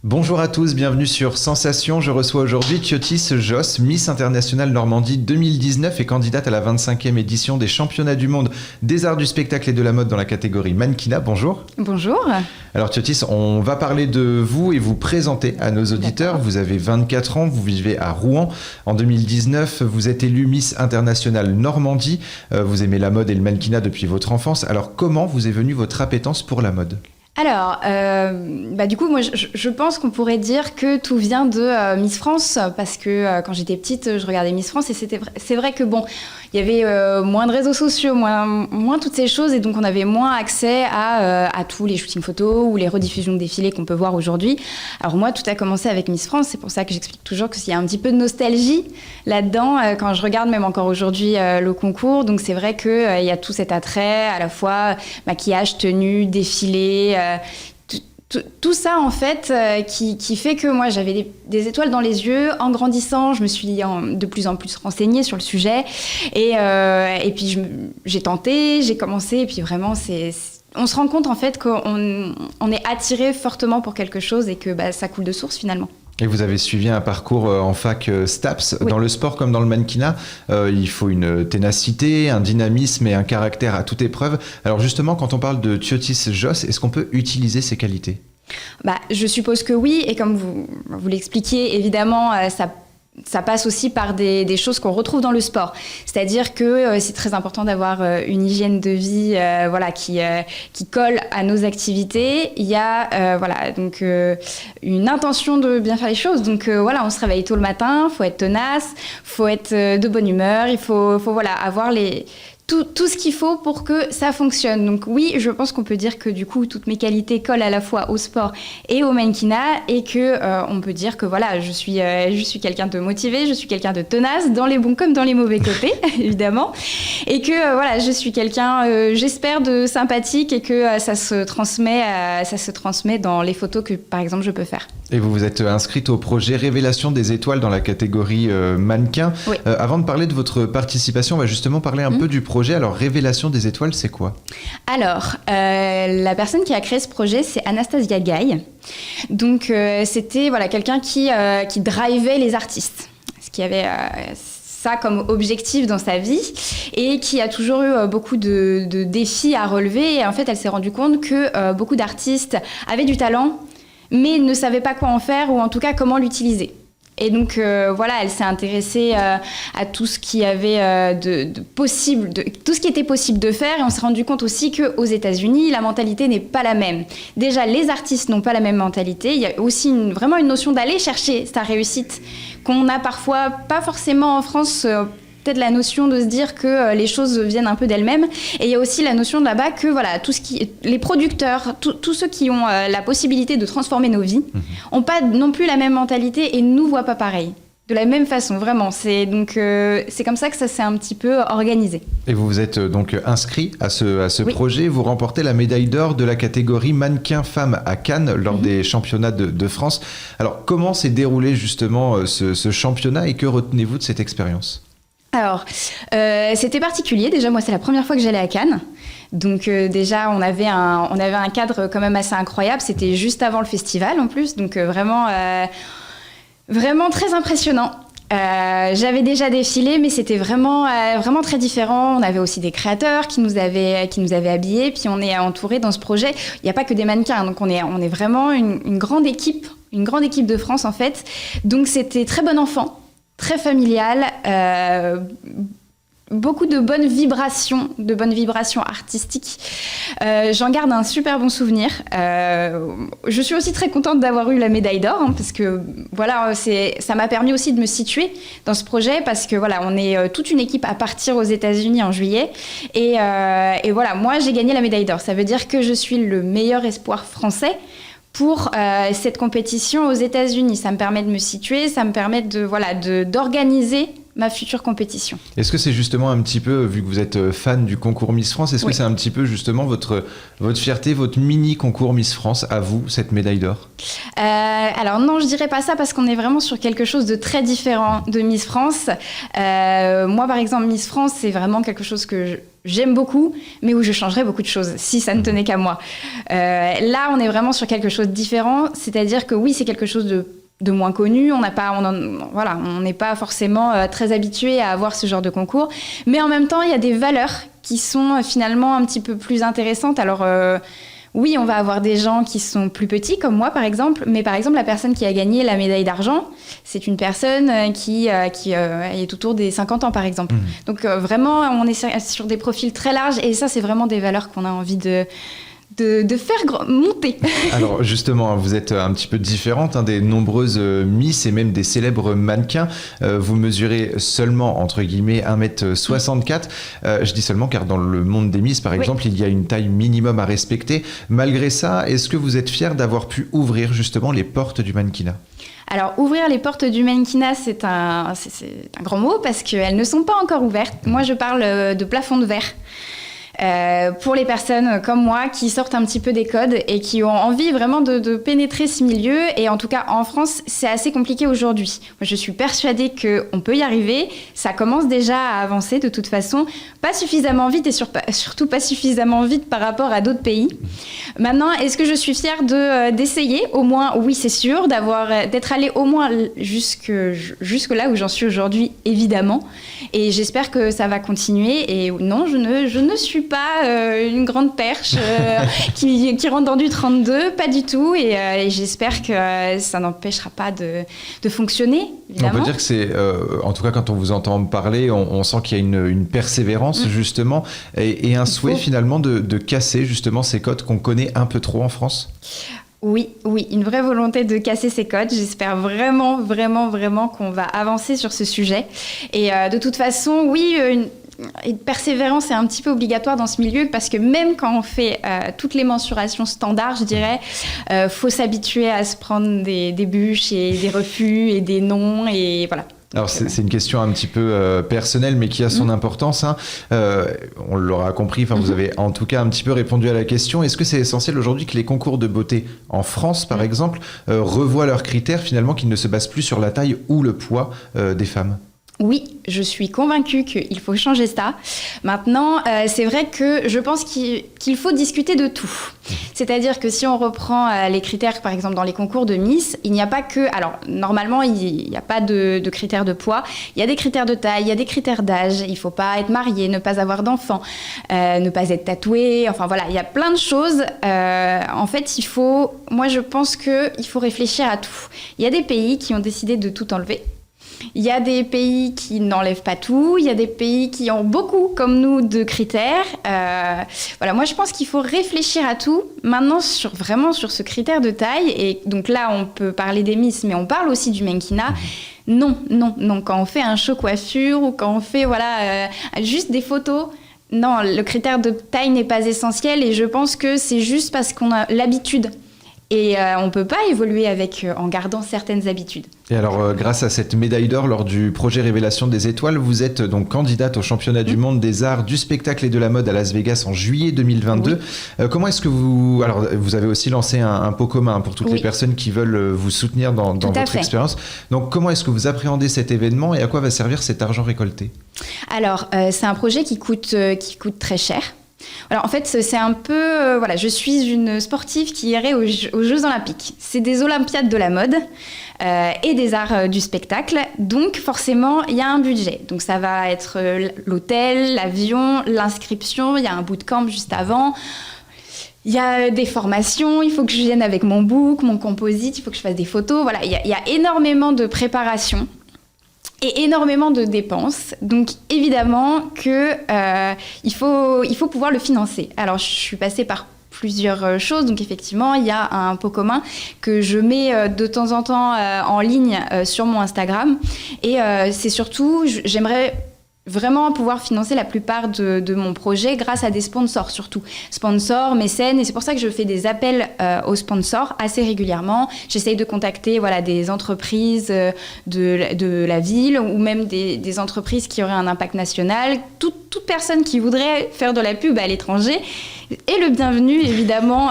Bonjour à tous, bienvenue sur Sensation. Je reçois aujourd'hui Tiotis Josse, Miss Internationale Normandie 2019 et candidate à la 25e édition des Championnats du monde des arts du spectacle et de la mode dans la catégorie mannequinat. Bonjour. Bonjour. Alors Tiotis, on va parler de vous et vous présenter à nos auditeurs. D'accord. Vous avez 24 ans, vous vivez à Rouen. En 2019, vous êtes élue Miss Internationale Normandie. Vous aimez la mode et le mannequinat depuis votre enfance. Alors comment vous est venue votre appétence pour la mode ? Alors, du coup, moi, je pense qu'on pourrait dire que tout vient de Miss France, parce que quand j'étais petite, je regardais Miss France et c'est vrai que bon, il y avait moins de réseaux sociaux, moins toutes ces choses, et donc on avait moins accès à tous les shootings photos ou les rediffusions de défilés qu'on peut voir aujourd'hui. Alors moi, tout a commencé avec Miss France, c'est pour ça que j'explique toujours qu'il y a un petit peu de nostalgie là-dedans quand je regarde même encore aujourd'hui le concours. Donc c'est vrai qu'il y a tout cet attrait, à la fois maquillage, tenue, défilé. Tout ça en fait qui fait que moi j'avais des étoiles dans les yeux. En grandissant, je me suis de plus en plus renseignée sur le sujet et puis j'ai tenté, j'ai commencé et puis vraiment on se rend compte en fait qu'on est attiré fortement pour quelque chose et que ça coule de source finalement. Et vous avez suivi un parcours en fac STAPS. Oui. Dans le sport comme dans le mannequinat, il faut une ténacité, un dynamisme et un caractère à toute épreuve. Alors justement, quand on parle de Tiotis Josse, est-ce qu'on peut utiliser ces qualités ? Je suppose que oui, et comme vous l'expliquiez, évidemment, ça passe aussi par des choses qu'on retrouve dans le sport. C'est-à-dire que c'est très important d'avoir une hygiène de vie qui colle à nos activités. Il y a une intention de bien faire les choses. Donc on se réveille tôt le matin, il faut être tenace, il faut être de bonne humeur, il faut avoir tout ce qu'il faut pour que ça fonctionne. Donc oui, je pense qu'on peut dire que du coup, toutes mes qualités collent à la fois au sport et au mannequinat et que on peut dire que je suis quelqu'un de motivé, je suis quelqu'un de tenace, dans les bons comme dans les mauvais côtés, évidemment. Et que je suis quelqu'un, j'espère, de sympathique et que ça se transmet dans les photos que, par exemple, je peux faire. Et vous vous êtes inscrite au projet Révélation des étoiles dans la catégorie mannequin. Oui. Avant de parler de votre participation, on va justement parler un peu du projet. Alors, Révélation des étoiles, c'est quoi ? Alors, la personne qui a créé ce projet, c'est Anastasia Gaille. Donc, c'était quelqu'un qui drivait les artistes, ce qui avait ça comme objectif dans sa vie et qui a toujours eu beaucoup de défis à relever. Et en fait, elle s'est rendue compte que beaucoup d'artistes avaient du talent, mais ne savaient pas quoi en faire ou en tout cas comment l'utiliser. Et donc, elle s'est intéressée à tout ce qui avait tout ce qui était possible de faire. Et on s'est rendu compte aussi qu'aux États-Unis, la mentalité n'est pas la même. Déjà, les artistes n'ont pas la même mentalité. Il y a aussi vraiment une notion d'aller chercher sa réussite qu'on n'a parfois pas forcément en France. Peut-être la notion de se dire que les choses viennent un peu d'elles-mêmes. Et il y a aussi la notion de là-bas que les producteurs, tous ceux qui ont la possibilité de transformer nos vies, n'ont pas non plus la même mentalité et ne nous voient pas pareil. De la même façon, vraiment. C'est comme ça que ça s'est un petit peu organisé. Et vous vous êtes donc inscrit à ce Oui. projet. Vous remportez la médaille d'or de la catégorie mannequin femme à Cannes lors des championnats de France. Alors, comment s'est déroulé justement ce championnat et que retenez-vous de cette expérience ? Alors, c'était particulier. Déjà, moi, c'est la première fois que j'allais à Cannes. Donc, déjà, on avait un cadre quand même assez incroyable. C'était juste avant le festival, en plus. Donc, vraiment très impressionnant. J'avais déjà défilé, mais c'était vraiment très différent. On avait aussi des créateurs qui nous avaient habillés. Puis, on est entouré dans ce projet. Il n'y a pas que des mannequins. Donc, on est vraiment une grande équipe de France, en fait. Donc, c'était très bon enfant. Très familial, beaucoup de bonnes vibrations artistiques. J'en garde un super bon souvenir. Je suis aussi très contente d'avoir eu la médaille d'or, parce que ça m'a permis aussi de me situer dans ce projet, parce que on est toute une équipe à partir aux États-Unis en juillet. Et moi j'ai gagné la médaille d'or. Ça veut dire que je suis le meilleur espoir français pour cette compétition aux États-Unis. Ça me permet de me situer, ça me permet d'organiser ma future compétition. Est-ce que c'est justement un petit peu, vu que vous êtes fan du concours Miss France, est-ce que c'est un petit peu justement votre fierté, votre mini concours Miss France à vous, cette médaille d'or? Alors non, je dirais pas ça parce qu'on est vraiment sur quelque chose de très différent de Miss France. Moi, par exemple, Miss France, c'est vraiment quelque chose que j'aime beaucoup, mais où je changerais beaucoup de choses si ça ne tenait qu'à moi. Là, on est vraiment sur quelque chose de différent, c'est-à-dire que oui, c'est quelque chose de moins connu, on n'est pas forcément très habitué à avoir ce genre de concours, mais en même temps, il y a des valeurs qui sont finalement un petit peu plus intéressantes. Alors oui, on va avoir des gens qui sont plus petits, comme moi par exemple, mais par exemple la personne qui a gagné la médaille d'argent, c'est une personne qui est autour des 50 ans par exemple. Donc vraiment, on est sur des profils très larges, et ça, c'est vraiment des valeurs qu'on a envie de faire monter. Alors justement, vous êtes un petit peu différente des nombreuses Miss et même des célèbres mannequins. Vous mesurez seulement, entre guillemets, 1m64. Je dis seulement car dans le monde des Miss, par exemple, il y a une taille minimum à respecter. Malgré ça, est-ce que vous êtes fière d'avoir pu ouvrir justement les portes du mannequinat ? Alors, ouvrir les portes du mannequinat, c'est un grand mot parce qu'elles ne sont pas encore ouvertes. Moi, je parle de plafond de verre. Pour les personnes comme moi qui sortent un petit peu des codes et qui ont envie vraiment de pénétrer ce milieu. Et en tout cas, en France, c'est assez compliqué aujourd'hui. Moi, je suis persuadée qu'on peut y arriver. Ça commence déjà à avancer de toute façon. Pas suffisamment vite et surtout pas suffisamment vite par rapport à d'autres pays. Maintenant, est-ce que je suis fière d'essayer ? Au moins, oui, c'est sûr, d'être allée au moins jusque là où j'en suis aujourd'hui, évidemment. Et j'espère que ça va continuer. Et non, je ne suis pas une grande perche qui rentre dans du 32, pas du tout. Et j'espère que ça n'empêchera pas de fonctionner, évidemment. On peut dire que c'est, en tout cas quand on vous entend parler, on sent qu'il y a une persévérance justement et un souhait finalement de casser justement ces codes qu'on connaît un peu trop en France. Oui, une vraie volonté de casser ces codes. J'espère vraiment, vraiment, vraiment qu'on va avancer sur ce sujet. Et de toute façon, oui, une persévérance est un petit peu obligatoire dans ce milieu parce que même quand on fait toutes les mensurations standards, je dirais, faut s'habituer à se prendre des bûches et des refus et des noms et voilà. Alors c'est une question un petit peu personnelle mais qui a son importance. On l'aura compris, vous avez en tout cas un petit peu répondu à la question. Est-ce que c'est essentiel aujourd'hui que les concours de beauté en France par exemple revoient leurs critères finalement, qu'ils ne se basent plus sur la taille ou le poids des femmes ? Oui, je suis convaincue qu'il faut changer ça. Maintenant, c'est vrai que je pense qu'il faut discuter de tout. C'est-à-dire que si on reprend les critères, par exemple, dans les concours de Miss, il n'y a pas que... Alors, normalement, il n'y a pas de critères de poids. Il y a des critères de taille, il y a des critères d'âge. Il ne faut pas être marié, ne pas avoir d'enfant, ne pas être tatoué. Enfin, voilà, il y a plein de choses. En fait, moi, je pense qu'il faut réfléchir à tout. Il y a des pays qui ont décidé de tout enlever. Il y a des pays qui n'enlèvent pas tout, il y a des pays qui ont beaucoup, comme nous, de critères. Voilà, moi je pense qu'il faut réfléchir à tout. Maintenant, vraiment sur ce critère de taille, et donc là on peut parler des Miss, mais on parle aussi du mannequinat. Non, quand on fait un show coiffure ou quand on fait juste des photos, non, le critère de taille n'est pas essentiel et je pense que c'est juste parce qu'on a l'habitude. Et on ne peut pas évoluer en gardant certaines habitudes. Et alors, grâce à cette médaille d'or lors du projet Révélation des étoiles, vous êtes donc candidate au championnat du monde des arts, du spectacle et de la mode à Las Vegas en juillet 2022. Oui. Comment est-ce que vous... Alors, vous avez aussi lancé un pot commun pour toutes les personnes qui veulent vous soutenir dans votre expérience. Donc, comment est-ce que vous appréhendez cet événement et à quoi va servir cet argent récolté ? Alors, c'est un projet qui coûte très cher. Alors en fait, c'est un peu... je suis une sportive qui irait aux Jeux Olympiques. C'est des Olympiades de la mode et des arts du spectacle. Donc forcément, il y a un budget. Donc ça va être l'hôtel, l'avion, l'inscription. Il y a un bootcamp juste avant. Il y a des formations. Il faut que je vienne avec mon book, mon composite. Il faut que je fasse des photos. Voilà, il y a énormément de préparation. Et énormément de dépenses. Donc, évidemment qu'il faut pouvoir le financer. Alors, je suis passée par plusieurs choses. Donc, effectivement, il y a un pot commun que je mets de temps en temps en ligne sur mon Instagram. Et c'est surtout, j'aimerais vraiment pouvoir financer la plupart de mon projet grâce à des sponsors surtout. Sponsors, mécènes, et c'est pour ça que je fais des appels aux sponsors assez régulièrement. J'essaye de contacter des entreprises de la ville ou même des entreprises qui auraient un impact national. Toute personne qui voudrait faire de la pub à l'étranger est le bienvenu, évidemment.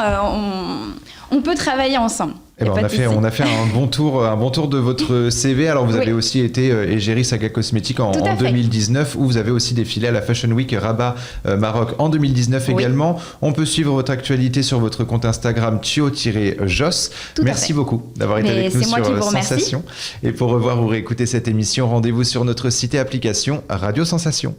On peut travailler ensemble. On a fait un bon tour de votre CV. Alors vous avez aussi été égérie Saga Cosmétique en 2019, où vous avez aussi défilé à la Fashion Week Rabat Maroc en 2019 également. On peut suivre votre actualité sur votre compte Instagram Thio-Joss. Merci beaucoup d'avoir été avec nous sur Sensation. Et pour revoir ou réécouter cette émission, rendez-vous sur notre site et application Radio Sensation.